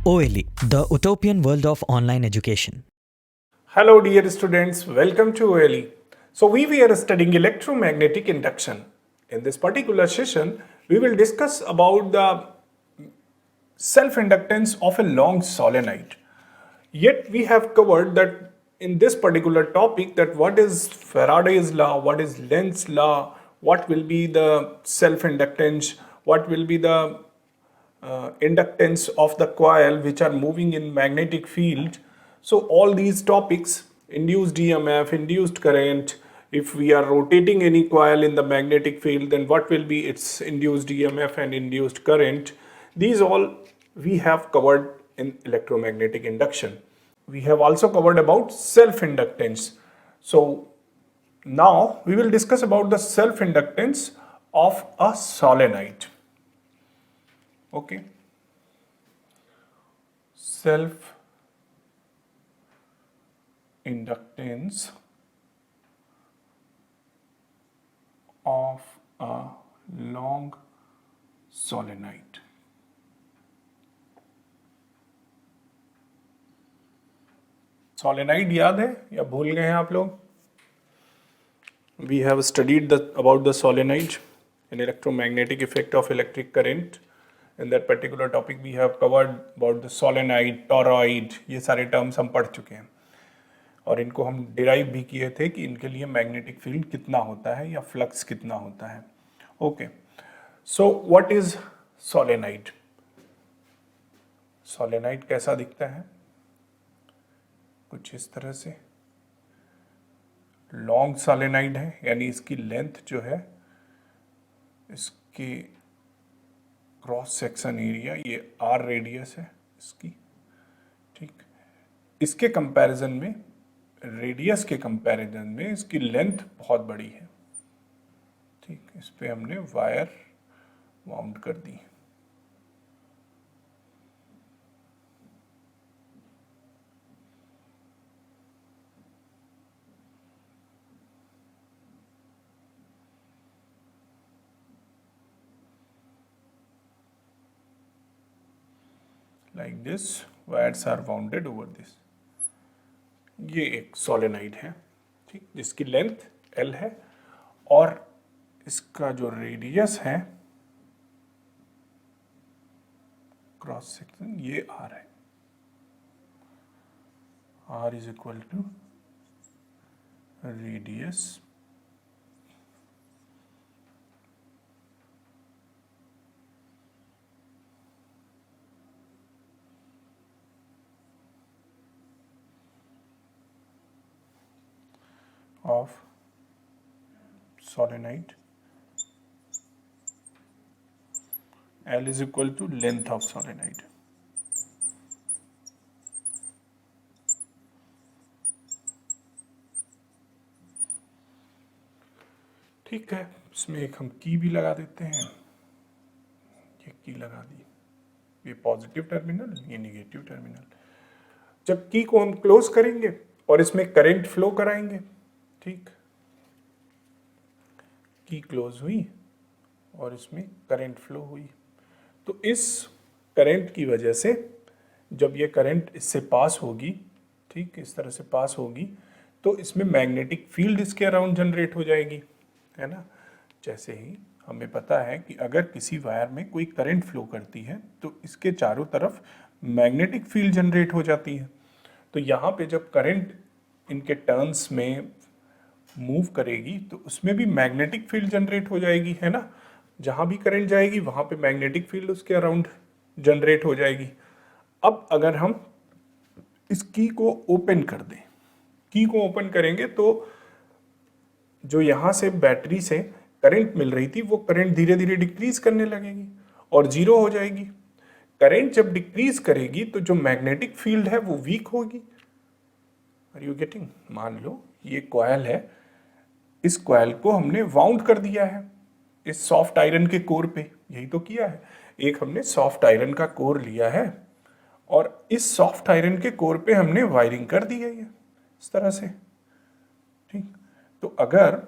OLE, the utopian world of online education. Hello dear students, welcome to OLE. So we were studying electromagnetic induction. In this particular session, we will discuss about the self-inductance of a long solenoid. Yet we have covered that in this particular topic that what is Faraday's law, what is Lenz's law, what will be the self-inductance, what will be the inductance of the coil which are moving in magnetic field. So all these topics, induced EMF, induced current, if we are rotating any coil in the magnetic field, then what will be its induced EMF and induced current, these all we have covered in electromagnetic induction. We have also covered about self-inductance. So now we will discuss about the self-inductance of a solenoid. Okay. Self-inductance of a long solenoid. Solenoid याद है या भूल गए हैं आप लोग? We have studied about the solenoid and electromagnetic effect of electric current. In that particular topic we have covered about the solenoid, toroid, ये सारे terms हम पढ़ चुके हैं और इनको हम डिराइव भी किए थे कि इनके लिए मैग्नेटिक फील्ड कितना होता है या फ्लक्स कितना होता है. Okay, so what is solenoid? Solenoid कैसा दिखता है? कुछ इस तरह से लॉन्ग सोलेनाइड है, यानी इसकी लेंथ जो है, इसकी क्रॉस सेक्शन एरिया ये आर रेडियस है इसकी. ठीक, इसके कंपैरिजन में, रेडियस के कंपैरिजन में इसकी लेंथ बहुत बड़ी है. ठीक, इस पे हमने वायर वाउंड कर दी. Like this, wires are wounded over this. ये एक सोलेनाइड है, ठीक, जिसकी लेंथ L है और इसका जो रेडियस है, क्रॉस सेक्शन, ये R है. R is equal to radius of solenoid. L is equal to length of solenoid. ठीक है, इसमें एक हम की भी लगा देते हैं. ये की लगा दी, ये पॉजिटिव टर्मिनल, ये निगेटिव टर्मिनल. जब की को हम क्लोज करेंगे और इसमें करंट फ्लो कराएंगे, ठीक, की क्लोज हुई और इसमें करंट फ्लो हुई, तो इस करंट की वजह से जब ये करंट इससे पास होगी, ठीक, इस तरह से पास होगी, तो इसमें मैग्नेटिक फील्ड इसके अराउंड जनरेट हो जाएगी, है ना. जैसे ही हमें पता है कि अगर किसी वायर में कोई करंट फ्लो करती है तो इसके चारों तरफ मैग्नेटिक फील्ड जनरेट हो जाती है. तो यहाँ पे जब करंट इनके टर्न्स में मूव करेगी तो उसमें भी मैग्नेटिक फील्ड जनरेट हो जाएगी, है ना. जहाँ भी करंट जाएगी वहाँ पे मैग्नेटिक फील्ड उसके अराउंड जनरेट हो जाएगी. अब अगर हम इस की को ओपन कर दें, की को ओपन करेंगे तो जो यहाँ से बैटरी से करंट मिल रही थी वो करंट धीरे धीरे डिक्रीज करने लगेगी और जीरो हो जाएगी. करंट जब डिक्रीज करेगी तो जो मैग्नेटिक फील्ड है वो वीक होगी. Are you getting? मान लो ये कॉइल है, इस कॉइल को हमने वाउंड कर दिया है इस सॉफ्ट आयरन के कोर पे, यही तो किया है. एक हमने सॉफ्ट आयरन का कोर लिया है और इस सॉफ्ट आयरन के कोर पे हमने वायरिंग कर दी है ये इस तरह से. ठीक, तो अगर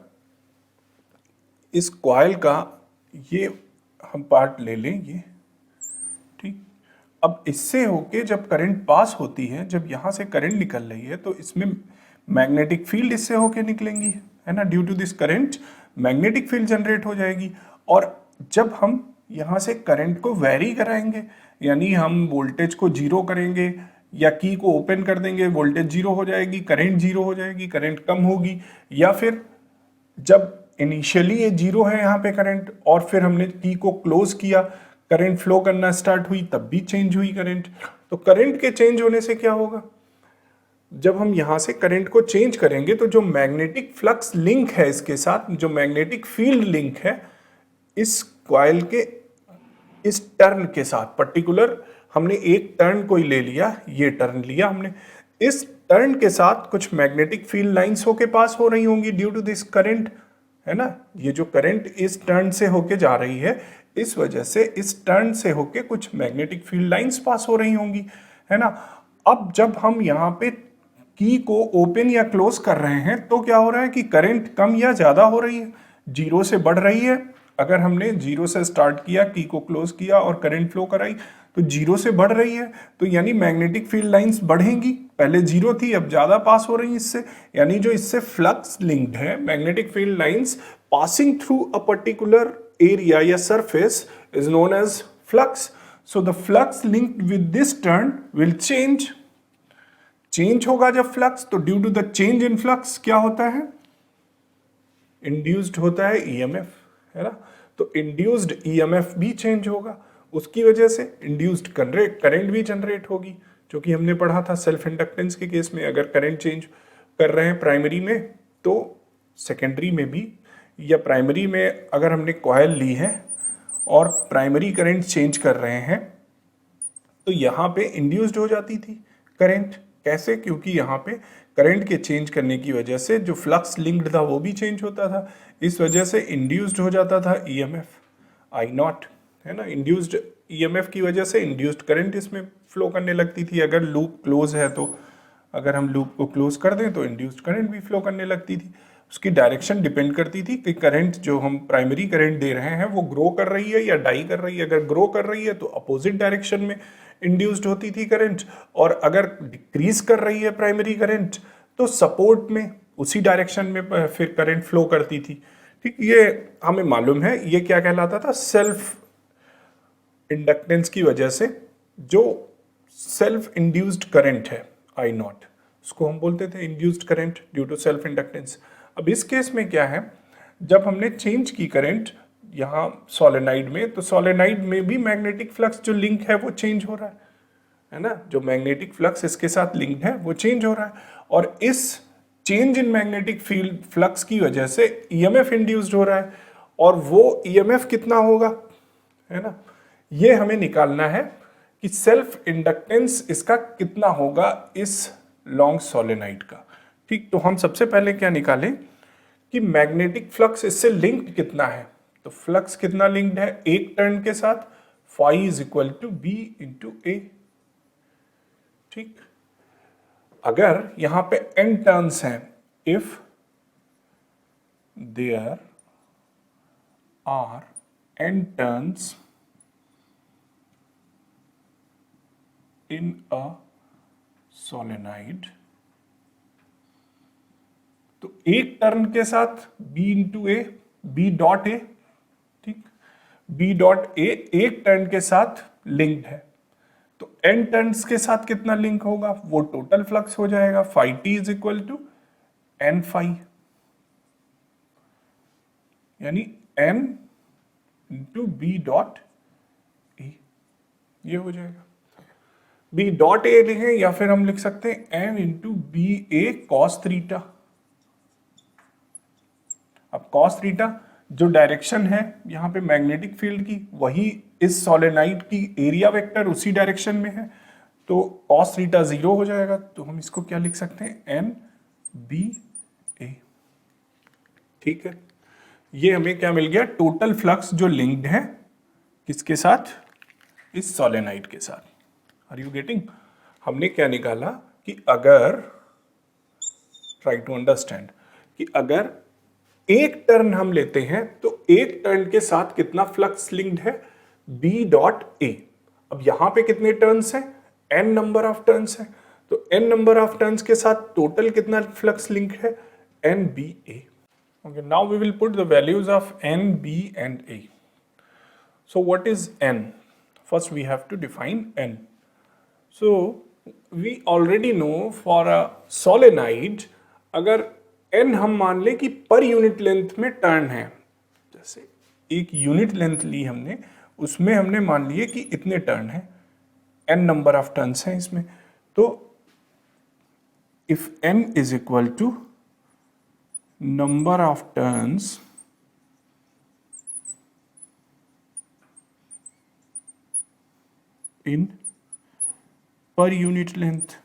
इस कॉइल का ये हम पार्ट ले लें, ये ठीक, अब इससे होके जब करंट पास होती है, जब यहाँ से करंट निकल रही है तो इसमें मैग्नेटिक फील्ड इससे होके निकलेंगी, है ना। Due to this current magnetic field generate हो जाएगी। और जब हम यहाँ से करंट को वेरी कराएंगे, यानी हम वोल्टेज को जीरो करेंगे या की को ओपन कर देंगे, वोल्टेज जीरो हो जाएगी, करंट जीरो हो जाएगी, करंट कम होगी। या फिर जब इनिशियली ये जीरो है यहाँ पे करंट और फिर हमने की को क्लोज किया, करंट फ्लो करना स्टार्ट हुई, तब भी चेंज हुई करंट। तो करंट के चेंज होने से क्या होगा, जब हम यहाँ से करंट को चेंज करेंगे तो जो मैग्नेटिक फ्लक्स लिंक है इसके साथ, जो मैग्नेटिक फील्ड लिंक है इस कॉइल के इस टर्न के साथ, पर्टिकुलर हमने एक टर्न कोई ले लिया, ये टर्न लिया हमने, इस टर्न के साथ कुछ मैग्नेटिक फील्ड लाइंस होके पास हो रही होंगी ड्यू टू दिस करंट, है ना। ये जो करंट इस टर्न से होके जा रही है, इस वजह से इस टर्न से होके कुछ मैग्नेटिक फील्ड लाइंस पास हो रही होंगी, है ना। अब जब हम यहाँ पे की को ओपन या क्लोज कर रहे हैं तो क्या हो रहा है कि करंट कम या ज्यादा हो रही है, जीरो से बढ़ रही है। अगर हमने जीरो से स्टार्ट किया, की को क्लोज किया और करंट फ्लो कराई तो जीरो से बढ़ रही है, तो यानी मैग्नेटिक फील्ड लाइंस बढ़ेंगी। पहले जीरो थी, अब ज्यादा पास हो रही है इससे, यानी जो इससे फ्लक्स लिंक्ड है, magnetic field lines passing through a particular area या surface is known as flux. So the flux linked with this turn will change होगा जब फ्लक्स, तो due to the change in flux क्या होता है, induced होता है ईएमएफ, है ना। तो इंड्यूस्ड ईएमएफ भी चेंज होगा, उसकी वजह से इंड्यूस्ड करंट भी जनरेट होगी, जो कि हमने पढ़ा था सेल्फ इंडक्टेंस के केस में। अगर करंट चेंज कर रहे हैं प्राइमरी में तो सेकेंडरी में भी, या प्राइमरी में अगर हमने कॉइल ली है और प्राइमरी करंट चेंज कर रहे हैं तो यहाँ पे इंड्यूस्ड हो जाती थी करंट। कैसे, क्योंकि यहाँ पे करंट के चेंज करने की वजह से जो फ्लक्स लिंक्ड था वो भी चेंज होता था, इस वजह से इंड्यूस्ड हो जाता था ईएमएफ आई नॉट, है ना। इंड्यूस्ड ईएमएफ की वजह से इंड्यूस्ड करंट इसमें फ्लो करने लगती थी। अगर लूप क्लोज है तो अगर हम लूप को क्लोज कर दें तो इंड्यूस्ड करंट भी फ्लो करने लगती थी। उसकी डायरेक्शन डिपेंड करती थी कि करंट जो हम प्राइमरी करंट दे रहे हैं वो ग्रो कर रही है या डाई कर रही है। अगर ग्रो कर रही है तो अपोजिट डायरेक्शन में इंड्यूस्ड होती थी करंट, और अगर डिक्रीज कर रही है प्राइमरी करंट तो सपोर्ट में उसी डायरेक्शन में फिर करंट फ्लो करती थी। ठीक, ये हमें मालूम है। ये क्या कहलाता था, सेल्फ इंडक्टेंस की वजह से जो सेल्फ इंड्यूस्ड करंट है आई नॉट, उसको हम बोलते थे induced current due to self inductance. अब इस केस में क्या है, जब हमने चेंज की करंट यहाँ सोलेनाइड में, तो सोलेनाइड में भी मैग्नेटिक फ्लक्स जो लिंक है वो चेंज हो रहा है ना। जो मैग्नेटिक फ्लक्स इसके साथ लिंक्ड है वो चेंज हो रहा है, और इस change in magnetic field flux की वजह से ईएमएफ इंड्यूस्ड हो रहा है, और वो ईएमएफ कितना होगा, है ना। ये हमें निकालना है कि सेल्फ इंडक्टेंस इसका कितना होगा इस लॉन्ग सोलेनाइड का। ठीक, तो हम सबसे पहले क्या निकालें कि मैग्नेटिक फ्लक्स इससे लिंक्ड कितना है। तो फ्लक्स कितना लिंक्ड है एक टर्न के साथ, phi is equal to B into A. ठीक, अगर यहां पे n टर्न्स हैं, if there are n turns in a solenoid, तो एक टर्न के साथ b into A, B dot A, ठीक, बी डॉट ए एक टर्न के साथ लिंक्ड है, तो n टर्न्स के साथ कितना लिंक होगा, वो टोटल फ्लक्स हो जाएगा, phi T is equal to N phi, यानी n into B dot A, ये हो जाएगा। बी डॉट ए लिखें या फिर हम लिख सकते हैं n इंटू बी ए कॉस थीटा। अब कॉस थीटा जो डायरेक्शन है यहाँ पे मैग्नेटिक फील्ड की, वही इस सोलेनाइड की एरिया वेक्टर उसी डायरेक्शन में है, तो कॉस थीटा 0 हो जाएगा। तो हम इसको क्या लिख सकते हैं, एन बी ए। ठीक है, ये हमें क्या मिल गया, टोटल फ्लक्स जो लिंक्ड है किसके साथ, इस सोलेनाइड के साथ। Are you getting? हमने क्या निकाला कि अगर, ट्राई टू अंडरस्टैंड, कि अगर एक टर्न हम लेते हैं तो एक टर्न के साथ कितना फ्लक्स लिंक्ड है, बी डॉट ए। अब यहाँ पे कितने टर्न्स हैं, n नंबर ऑफ टर्न्स हैं, तो n नंबर ऑफ टर्न्स के साथ टोटल कितना फ्लक्स लिंक है, NBA. Okay, now we will put the values of N, B and A. So what is N? First we have to define N. So we already know for a solenoid, अगर N हम मान ले कि per unit length में turn है, जैसे एक unit length ली हमने, उसमें हमने मान लिए कि इतने टर्न है, N नंबर ऑफ टर्न्स हैं इसमें, तो if N is equal to number of turns in per unit length,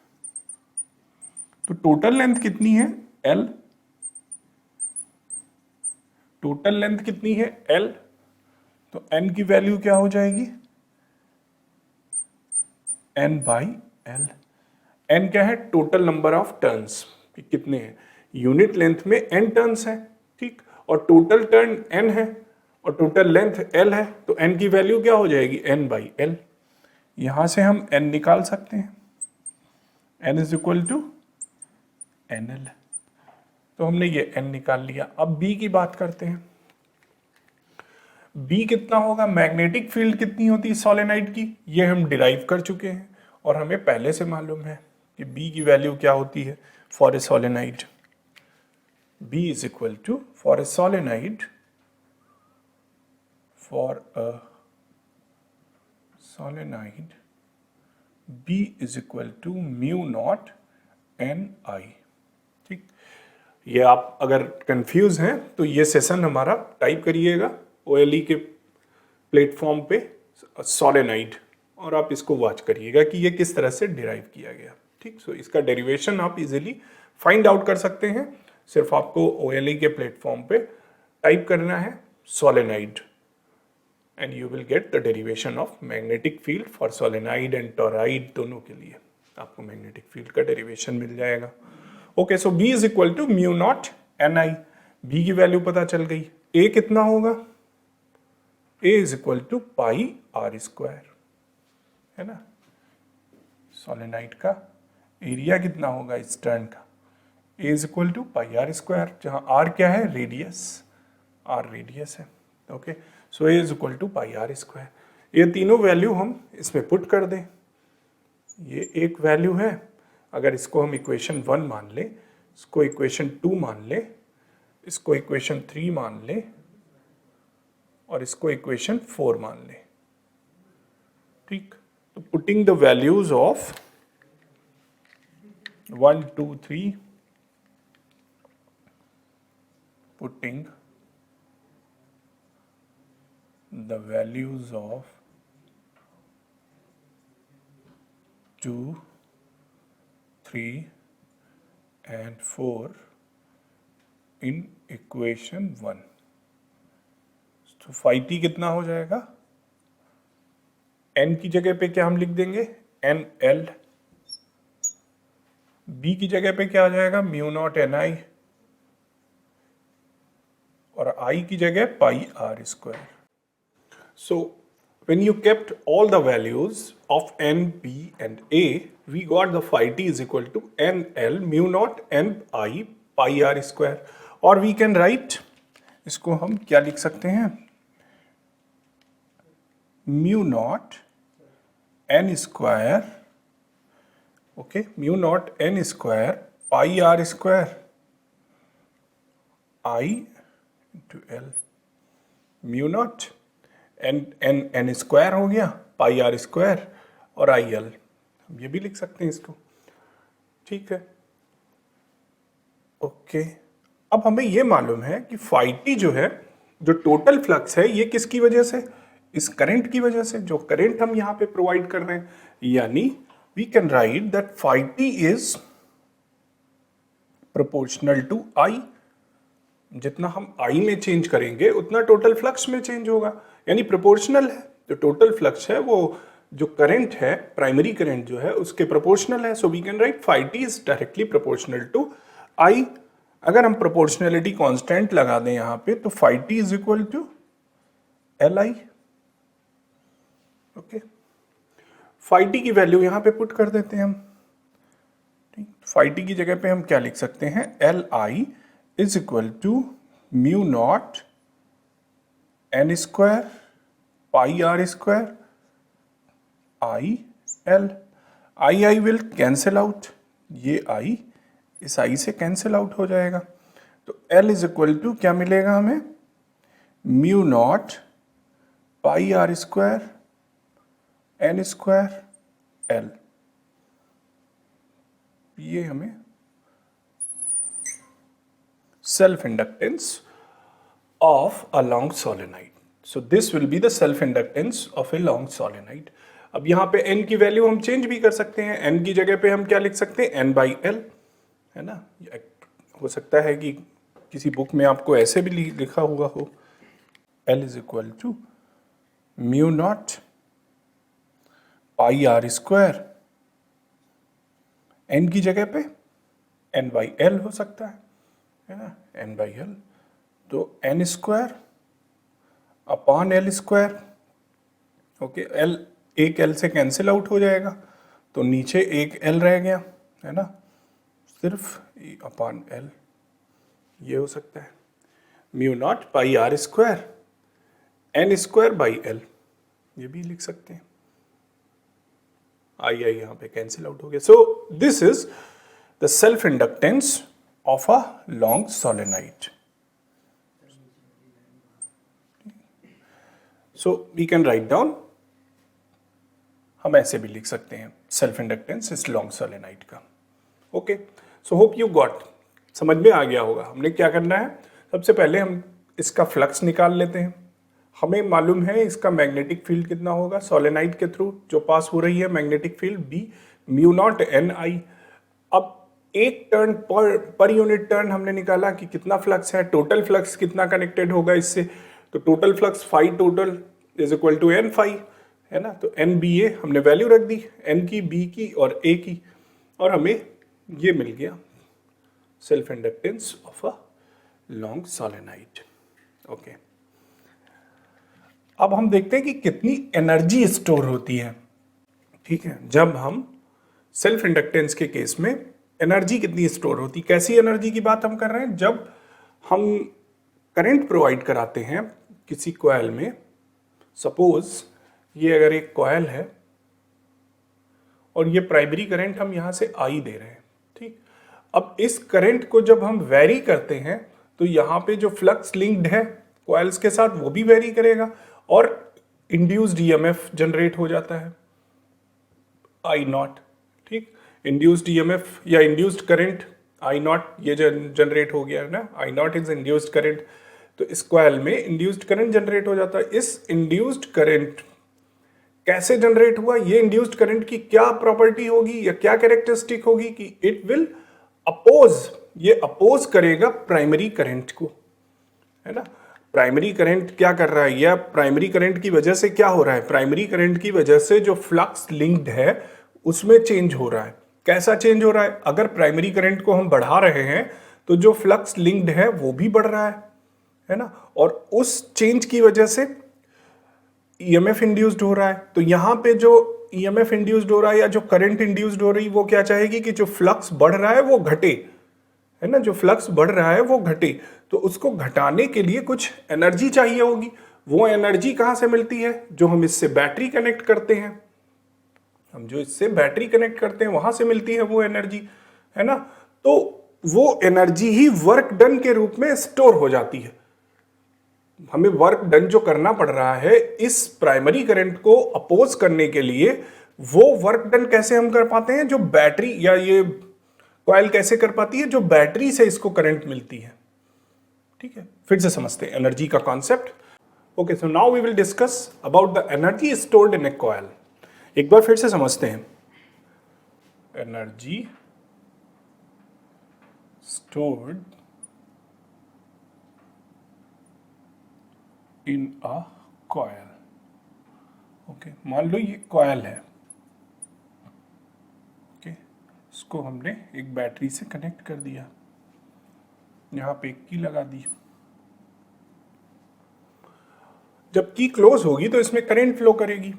तो टोटल लेंथ कितनी है, L, टोटल लेंथ कितनी है, L, तो N की वैल्यू क्या हो जाएगी, N बाई L. N क्या है, टोटल नंबर ऑफ टर्न्स, कितने हैं, यूनिट लेंथ में n टर्न्स हैं, ठीक, और टोटल टर्न n है और टोटल लेंथ l है, तो n की वैल्यू क्या हो जाएगी, n बाई l. यहां से हम n निकाल सकते हैं, n is equal to nl. तो हमने ये n निकाल लिया. अब b की बात करते हैं. b कितना होगा, मैग्नेटिक फील्ड कितनी होती है सोलेनाइड की, ये हम डिराइव कर चुके हैं और हमें पहले से मालूम है कि b की वैल्यू क्या होती है for a solenoid. B is equal to, for a solenoid, B is equal to mu naught Ni. ठीक, ये आप अगर कंफ्यूज हैं तो ये सेशन हमारा टाइप करिएगा OLE के प्लेटफॉर्म पे सोलेनाइड, और आप इसको वॉच करिएगा कि ये किस तरह से डिराइव किया गया. ठीक, सो इसका डेरिवेशन आप इजीली फाइंड आउट कर सकते हैं. सिर्फ आपको OLE के प्लेटफॉर्म पे टाइप करना है solenoid and you will get the derivation of magnetic field for solenoid and toroid. दोनों के लिए आपको मैग्नेटिक फील्ड का डेरिवेशन मिल जाएगा. Okay, so B is equal to mu naught Ni. B की वैल्यू पता चल गई. A कितना होगा, A is equal to pi R square, है ना. सोलेनाइड का एरिया कितना होगा इस टर्न का, A is equal to pi R square, जहाँ R क्या है, रेडियस, R रेडियस है. Okay, so A is equal to pi R square. ये तीनों वैल्यू हम इसमें पुट कर दें. ये एक वैल्यू है, अगर इसको हम इक्वेशन 1 मान ले, इसको इक्वेशन 2 मान ले, इसको इक्वेशन 3 मान ले और इसको इक्वेशन 4 मान ले. ठीक, तो putting the values of 1, 2, 3, putting the values of 2, 3 and 4 in equation 1. तो phi t कितना हो जाएगा, n की जगह पे क्या हम लिख देंगे, NL. b की जगह पे क्या आ जाएगा, म्यू नॉट Ni, और I की जगह पाई R square. So when you kept all the values of N, B and A, we got the phi t is equal to NL mu naught Ni pi R square. और we can write, इसको हम क्या लिख सकते हैं, mu naught N square, okay, mu naught N square pi R square I into L. Mu naught N square हो गया, पाई R square और आई एल, हम ये भी लिख सकते हैं इसको. ठीक है, ओके. अब हमें ये मालूम है कि फाई टी जो है, जो टोटल फ्लक्स है, ये किसकी वजह से, इस करंट की वजह से, जो करंट हम यहाँ पे प्रोवाइड कर रहे हैं. यानी we can write that phi T is proportional to I. जितना हम आई में चेंज करेंगे उतना टोटल फ्लक्स में चेंज होगा, यानी प्रोपोर्शनल है. जो टोटल फ्लक्स है वो जो करंट है, प्राइमरी करंट जो है उसके प्रोपोर्शनल है. So we can write phi T is directly proportional to I. अगर हम प्रोपोर्शनलिटी कांस्टेंट लगा दें यहाँ पे, तो phi T is equal to L I. Okay, phi T की वैल्यू यहाँ पे पुट कर देते हैं हम। ठीक, फाई टी की जगह पे हम क्या लिख सकते हैं, L I is equal to mu naught N square pi R square I L. I will cancel out, ये आई इस आई से कैंसिल आउट हो जाएगा। तो एल इज इक्वल टू क्या मिलेगा हमें, mu naught pi R square N square L. ये हमें self inductance of a long solenoid. So this will be the self inductance of a long solenoid. अब यहाँ पे n की वैल्यू हम चेंज भी कर सकते हैं। n की जगह पे हम क्या लिख सकते हैं, n बाई एल, है ना। हो सकता है कि किसी बुक में आपको ऐसे भी लिखा हुआ हो, l is equal to mu naught pi R square, n की जगह पे n बाई एल हो सकता है ना, n बाई एल। तो N square upon L square, okay, L एक एल से कैंसिल आउट हो जाएगा, तो नीचे एक एल रह गया, है ना, सिर्फ अपॉन एल, ये हो सकता है mu naught pi R square N square by L, ये भी लिख सकते हैं। आई यहाँ पे कैंसिल आउट हो गया। So this is the self inductance of a long solenoid. So we can write down, हम ऐसे भी लिख सकते हैं सेल्फ इंडक्टेंस इस लॉन्ग सोलेनाइड का। Okay, so hope you got, समझ में आ गया होगा। हमने क्या करना है, सबसे पहले हम इसका फ्लक्स निकाल लेते हैं। हमें मालूम है इसका मैग्नेटिक फील्ड कितना होगा सोलेनाइड के थ्रू जो पास हो रही है, magnetic field B mu naught N I. अब एक टर्न पर यूनिट टर्न हमने निकाला कि कितना फ्लक्स है, टोटल फ्लक्स कितना कनेक्टेड होगा इससे, तो total flux phi total is equal to N phi, है ना। तो एन बी ए हमने वैल्यू रख दी, एन की, बी की और ए की, और हमें ये मिल गया self inductance of a long solenoid. Okay, अब हम देखते हैं कि कितनी एनर्जी स्टोर होती है। ठीक है, जब हम सेल्फ इंडक्टेंस के केस में एनर्जी कितनी स्टोर होती, कैसी एनर्जी की बात हम कर रहे हैं, जब हम करंट प्रोवाइड कराते हैं किसी कॉइल में। सपोज ये अगर एक कॉइल है और ये प्राइमरी करंट हम यहां से आई दे रहे हैं, ठीक। अब इस करंट को जब हम वेरी करते हैं तो यहां पे जो फ्लक्स लिंक्ड है कॉइल्स के साथ वो भी वेरी करेगा और इंड्यूस्ड ईएमएफ जनरेट हो जाता है आई नॉट, ठीक। इंड्यूस्ड ईएमएफ या इंड्यूस्ड करंट आई नॉट ये जनरेट हो गया है ना, आई नॉट इज इंड्यूस्ड करंट। तो इस कॉइल में इंड्यूस्ड करंट जनरेट हो जाता है। इस इंड्यूस्ड करंट कैसे जनरेट हुआ, ये इंड्यूस्ड करंट की क्या प्रॉपर्टी होगी या क्या कैरेक्टरिस्टिक होगी कि इट विल अपोज, ये अपोज करेगा प्राइमरी करंट को, है ना। प्राइमरी करंट क्या कर रहा है, या प्राइमरी करंट की वजह से क्या हो रहा है, प्राइमरी करंट की वजह से जो फ्लक्स लिंक्ड है उसमें चेंज हो रहा है। कैसा चेंज हो रहा है, अगर प्राइमरी करंट को हम बढ़ा रहे हैं तो जो फ्लक्स लिंक्ड है वो भी बढ़ रहा है ना, और उस चेंज की वजह से ईएमएफ इंड्यूस्ड हो रहा है। तो यहां पे जो ईएमएफ इंड्यूस्ड हो रहा है या जो करंट इंड्यूस्ड हो रही है वो क्या चाहेगी कि जो फ्लक्स बढ़ रहा है वो घटे, है ना, जो फ्लक्स बढ़ रहा है वो घटे। तो उसको घटाने के लिए कुछ एनर्जी चाहिए होगी। वो एनर्जी कहां से मिलती है, जो हम इससे बैटरी कनेक्ट करते हैं, हम जो इससे बैटरी कनेक्ट करते हैं वहां से मिलती है वो एनर्जी, है ना। तो वो एनर्जी ही वर्क डन के रूप में स्टोर हो जाती है। हमें वर्क डन जो करना पड़ रहा है इस प्राइमरी करंट को अपोज करने के लिए, वो वर्क डन कैसे हम कर पाते हैं, जो बैटरी या ये कॉइल कैसे कर पाती है, जो बैटरी से इसको करंट मिलती है। ठीक है, फिर से समझते हैं एनर्जी का concept. Okay, so now we will discuss about the energy stored in a coil. एक बार फिर से समझते हैं, energy stored in a coil. Okay, मान लो ये कॉइल है, ओके, इसको हमने एक बैटरी से कनेक्ट कर दिया, यहां पे एक की लगा दी। जब की क्लोज होगी तो इसमें करंट फ्लो करेगी,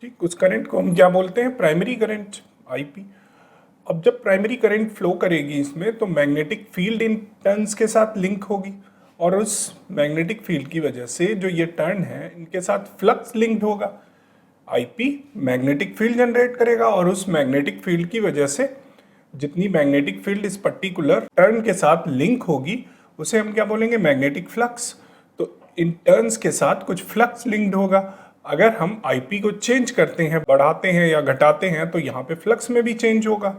ठीक, उस करंट को हम क्या बोलते हैं, प्राइमरी करंट, आईपी। अब जब प्राइमरी करंट फ्लो करेगी इसमें तो मैग्नेटिक फील्ड इन टर्न्स के साथ लिंक होगी और उस मैग्नेटिक फील्ड की वजह से जो ये टर्न है इनके साथ फ्लक्स लिंक्ड होगा। आईपी मैग्नेटिक फील्ड जनरेट करेगा और उस मैग्नेटिक फील्ड की वजह से जितनी मैग्नेटिक फील्ड इस पर्टिकुलर टर्न के साथ लिंक होगी उसे हम क्या बोलेंगे, मैग्नेटिक फ्लक्स। तो इन टर्न्स के साथ कुछ फ्लक्स लिंक्ड होगा। अगर हम आईपी को चेंज करते हैं, बढ़ाते हैं या घटाते हैं तो यहाँ पे फ्लक्स में भी चेंज होगा,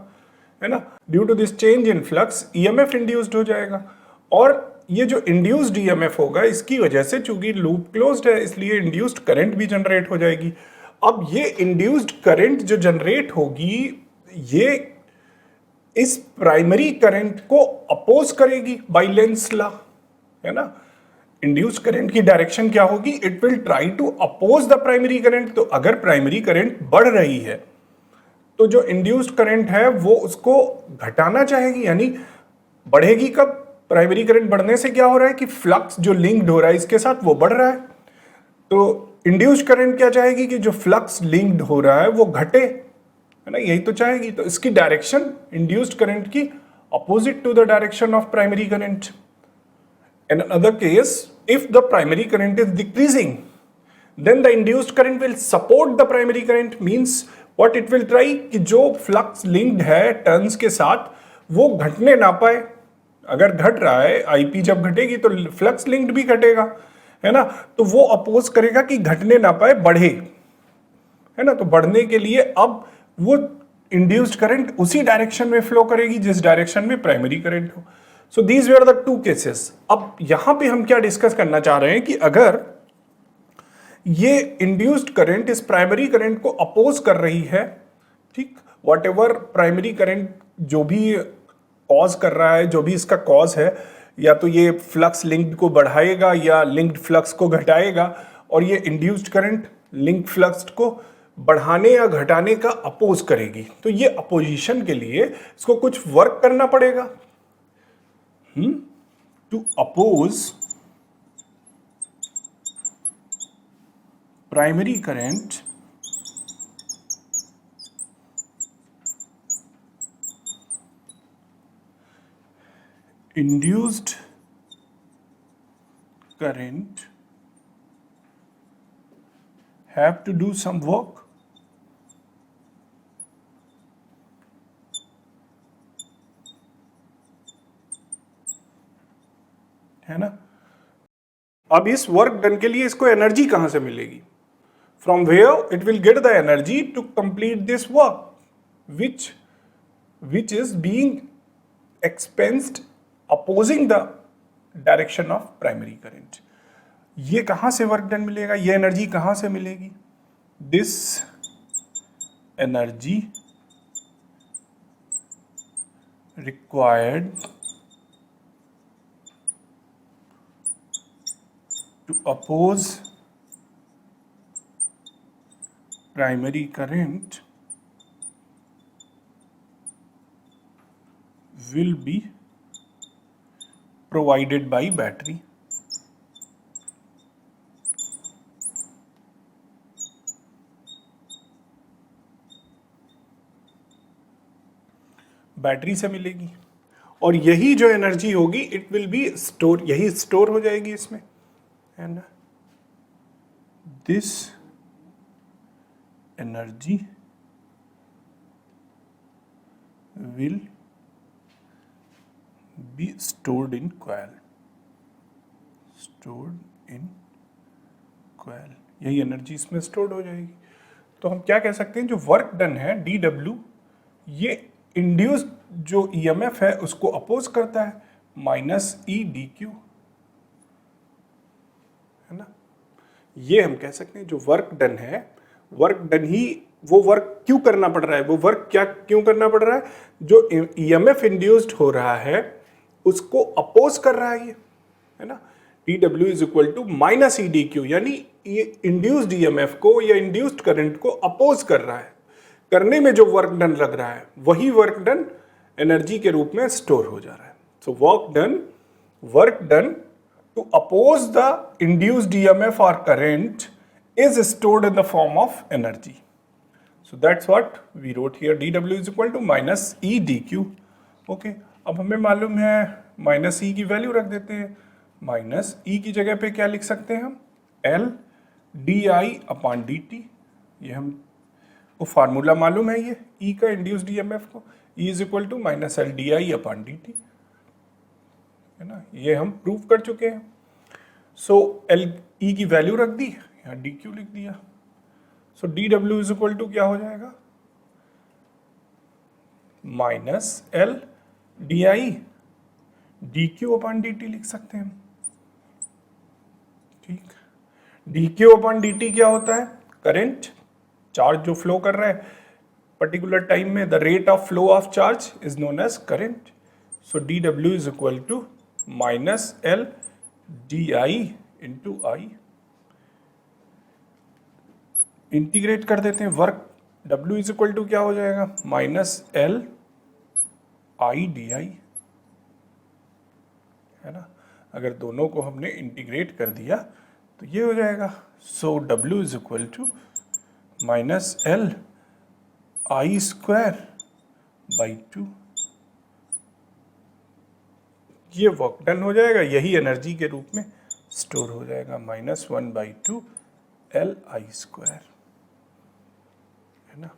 है ना। Due to this change in flux EMF induced हो जाएगा और ये जो इंड्यूस्ड ईएमएफ होगा इसकी वजह से चूंकि लूप क्लोज्ड है इसलिए इंड्यूस्ड करंट भी जनरेट हो जाएगी। अब ये इंड्यूस्ड करंट जो जनरेट होगी ये इस प्राइमरी करंट को अपोज करेगी बाय लेंस लॉ, है ना। इंड्यूस्ड करंट की डायरेक्शन क्या होगी, it will try to oppose the primary current. तो अगर प्राइमरी करंट बढ़ रही है तो जो इंड्यूस्ड करंट है वो उसको घटाना चाहेगी, यानी बढ़ेगी कब, प्राइमरी करंट बढ़ने से क्या हो रहा है कि फ्लक्स जो लिंक्ड हो रहा है इसके साथ वो बढ़ रहा है। तो इंड्यूस्ड करंट क्या चाहेगी कि जो फ्लक्स लिंक्ड हो रहा है वो घटे, है ना, यही तो चाहेगी। तो इसकी डायरेक्शन इंड्यूस्ड करंट की opposite to the direction of primary current. In another case, if the primary current is decreasing, then the induced current will support the primary current, means what it will try कि जो flux linked है turns के साथ वो घटने ना पाए। अगर घट रहा है आईपी जब घटेगी तो फ्लक्स लिंक्ड भी घटेगा, है ना। तो वो अपोज करेगा कि घटने ना पाए, बढ़े, है ना। तो बढ़ने के लिए अब वो इंड्यूस्ड करंट उसी डायरेक्शन में फ्लो करेगी जिस डायरेक्शन में प्राइमरी करंट हो। So these were the two cases. अब यहां पे हम क्या डिस्कस करना चाह रहे हैं कि अगर ये इंड्यूस्ड करंट इस प्राइमरी करंट को अपोज कर रही है, ठीक, वॉट एवर प्राइमरी करंट जो भी कॉज कर रहा है, जो भी इसका कॉज है, या तो ये फ्लक्स लिंक्ड को बढ़ाएगा या लिंक्ड फ्लक्स को घटाएगा, और ये इंड्यूस्ड करंट लिंक्ड फ्लक्स को बढ़ाने या घटाने का अपोज करेगी। तो ये अपोजिशन के लिए इसको कुछ वर्क करना पड़ेगा। To oppose primary current induced current have to do some work, है ना। अब इस वर्क डन के लिए इसको एनर्जी कहां से मिलेगी, from where it will get the energy to complete this work which is being expensed opposing the direction of primary current. ये कहां से वर्क डन मिलेगा, ये एनर्जी कहां से मिलेगी, this energy required to oppose primary current will be provided by battery। Battery से मिलेगी और यही जो एनर्जी होगी इट विल बी स्टोर, यही स्टोर हो जाएगी इसमें, and this energy will be stored in coil, यही एनर्जी इसमें स्टोर्ड हो जाएगी। तो हम क्या कह सकते हैं, जो वर्क डन है DW, ये इंड्यूस्ड जो EMF है उसको अपोज करता है, -EdQ, है ना। ये हम कह सकते हैं जो वर्क डन है, वर्क डन ही वो वर्क क्यों करना पड़ रहा है, वो वर्क क्या क्यों करना पड़ रहा है, जो EMF इंड्यूस्ड हो रहा है उसको अपोज कर रहा है ये, है ना। DW is equal to -EdQ, यानी ये इंड्यूस्ड EMF को या इंड्यूस्ड करंट को अपोज कर रहा है। करने में जो वर्क डन लग रहा है वही वर्क डन एनर्जी के रूप में स्टोर हो जा रहा है। So work done to oppose the induced EMF or current is stored in the form of energy। So that's what we wrote here. dW is equal to minus E dq. Okay, अब हमें मालूम है minus ई की value रख देते हैं. Minus ई की जगह पे क्या लिख सकते हैं हम? L di upon dt. ये हम वो फार्मूला मालूम है, ये ई का इंड्यूस्ड ईएमएफ को. E is equal to minus L D I upon D T, है ना. ये हम प्रूव कर चुके हैं. सो एल ई की वैल्यू रख दी, यहाँ डी क्यू लिख दिया. So D W is equal to क्या हो जाएगा? Minus L D I D Q upon D T लिख सकते हैं हम. ठीक, D Q upon D T क्या होता है? करंट, चार्ज जो फ्लो कर रहा है पर्टिकुलर टाइम में, the rate of flow of charge is known as current. So D W is equal to minus L D I into I. Integrate कर देते हैं, work W is equal to क्या हो जाएगा? Minus L I D I, है ना. अगर दोनों को हमने इंटीग्रेट कर दिया तो ये हो जाएगा. So W is equal to minus L I square by 2. ये वर्क डन हो जाएगा, यही एनर्जी के रूप में स्टोर हो जाएगा. माइनस 1/2 एल आई स्क्वायर, है ना.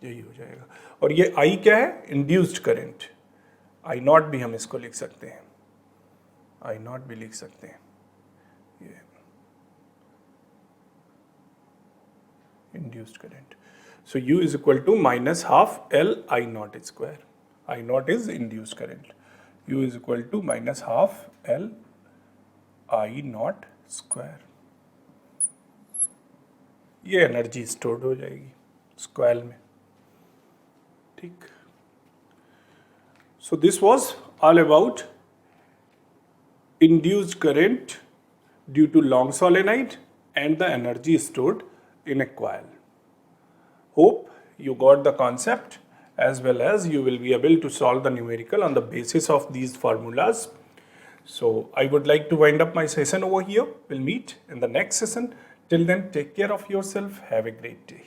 यही हो जाएगा. और ये आई क्या है? Induced current. आई नॉट भी हम इसको लिख सकते हैं, आई नॉट भी लिख सकते हैं. ये induced current. So U is equal to minus half L I naught square. I naught is induced current. U is equal to minus half L I naught square. ये एनर्जी स्टोर्ड हो जाएगी square में. ठीक. So this was all about induced current due to long solenoid and the energy stored in a coil. Hope you got the concept, as well as you will be able to solve the numerical on the basis of these formulas. So I would like to wind up my session over here. We'll meet in the next session. Till then, take care of yourself. Have a great day.